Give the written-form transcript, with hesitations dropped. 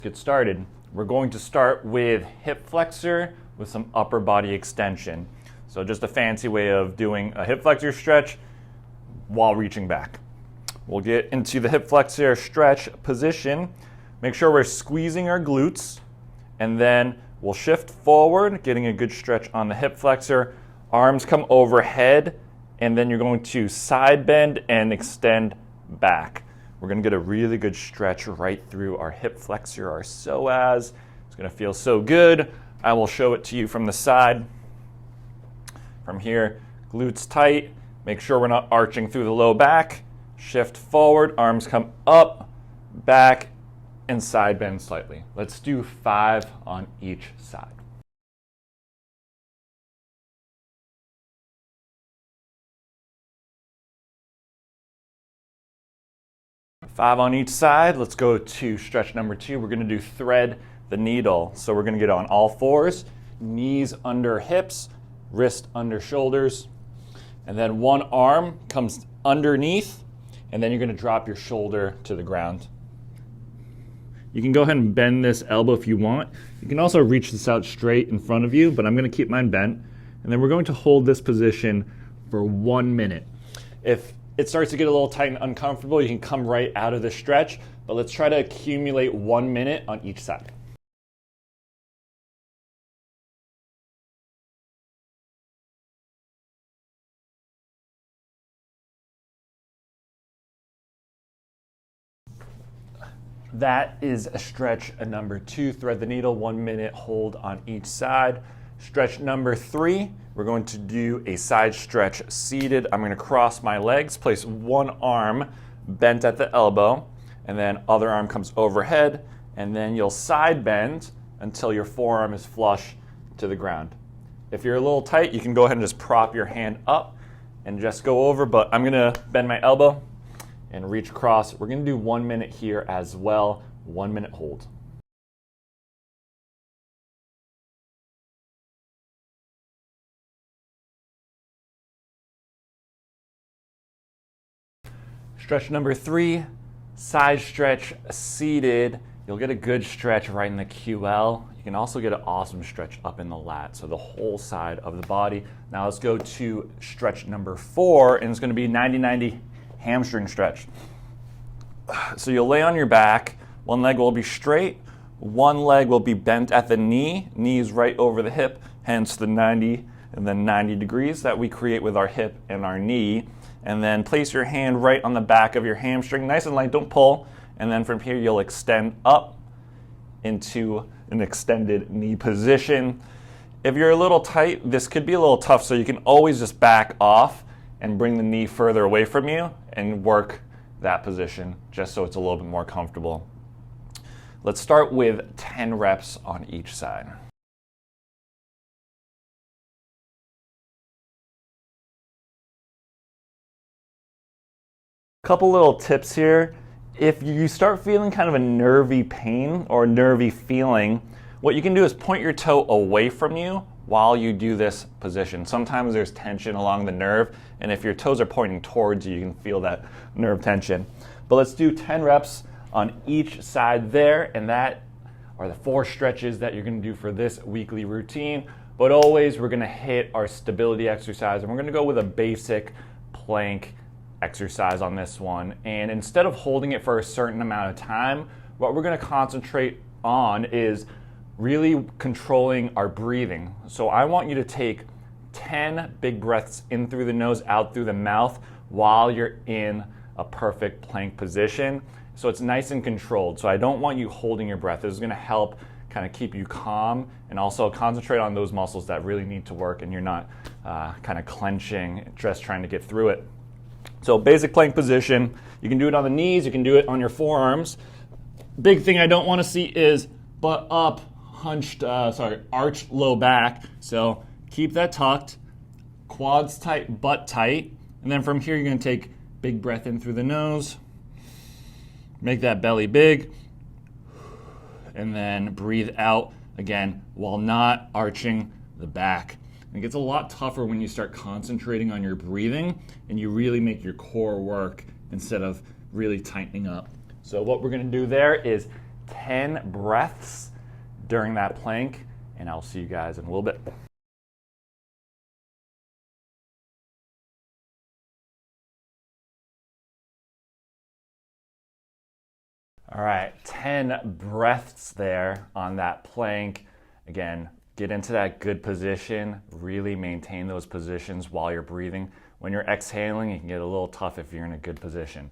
Get started. We're going to start with hip flexor with some upper body extension. So just a fancy way of doing a hip flexor stretch while reaching back. We'll get into the hip flexor stretch position. Make sure we're squeezing our glutes, and then we'll shift forward, getting a good stretch on the hip flexor. Arms come overhead, and then you're going to side bend and extend back. We're going to get a really good stretch right through our hip flexor, our psoas. It's going to feel so good. I will show it to you from the side. From here, glutes tight. Make sure we're not arching through the low back. Shift forward, arms come up, back, and side bend slightly. Let's do 5 on each side. Five on each side. Let's go to stretch number 2. We're going to do thread the needle. So we're going to get on all fours, knees under hips, wrist under shoulders, and then one arm comes underneath, and then you're going to drop your shoulder to the ground. You can go ahead and bend this elbow if you want. You can also reach this out straight in front of you, but I'm going to keep mine bent. And then we're going to hold this position for 1 minute. If it starts to get a little tight and uncomfortable, you can come right out of the stretch, but let's try to accumulate 1 minute on each side. That is a stretch number 2, thread the needle, 1 minute hold on each side. Stretch number 3, we're going to do a side stretch seated. I'm going to cross my legs, place one arm bent at the elbow, and then other arm comes overhead, and then you'll side bend until your forearm is flush to the ground. If you're a little tight, you can go ahead and just prop your hand up and just go over, but I'm going to bend my elbow and reach across. We're going to do 1 minute here as well, 1 minute hold. Stretch number 3, side stretch seated. You'll get a good stretch right in the QL. You can also get an awesome stretch up in the lat, so the whole side of the body. Now let's go to stretch number 4, and it's going to be 90-90 hamstring stretch. So you'll lay on your back. One leg will be straight. One leg will be bent at the knee. Knees right over the hip, hence the 90 and then 90 degrees that we create with our hip and our knee. And then place your hand right on the back of your hamstring, nice and light, don't pull. And then from here, you'll extend up into an extended knee position. If you're a little tight, this could be a little tough, so you can always just back off and bring the knee further away from you and work that position just so it's a little bit more comfortable. Let's start with 10 reps on each side. Couple little tips here. If you start feeling kind of a nervy pain or nervy feeling, what you can do is point your toe away from you while you do this position. Sometimes there's tension along the nerve, and if your toes are pointing towards you, you can feel that nerve tension. But let's do 10 reps on each side there, and that are the 4 stretches that you're going to do for this weekly routine. But always we're going to hit our stability exercise, and we're going to go with a basic plank exercise on this one. And instead of holding it for a certain amount of time, what we're going to concentrate on is really controlling our breathing. So I want you to take 10 big breaths in through the nose, out through the mouth while you're in a perfect plank position. So it's nice and controlled. So I don't want you holding your breath. This is going to help kind of keep you calm and also concentrate on those muscles that really need to work, and you're not kind of clenching, just trying to get through it. So basic plank position. You can do it on the knees, you can do it on your forearms. Big thing I don't want to see is butt up, arched low back. So keep that tucked, quads tight, butt tight. And then from here, you're going to take big breath in through the nose. Make that belly big. And then breathe out again while not arching the back. It gets a lot tougher when you start concentrating on your breathing and you really make your core work instead of really tightening up. So what we're going to do there is 10 breaths during that plank, and I'll see you guys in a little bit. All right, 10 breaths there on that plank. Again, get into that good position, really maintain those positions while you're breathing. When you're exhaling, it can get a little tough if you're in a good position.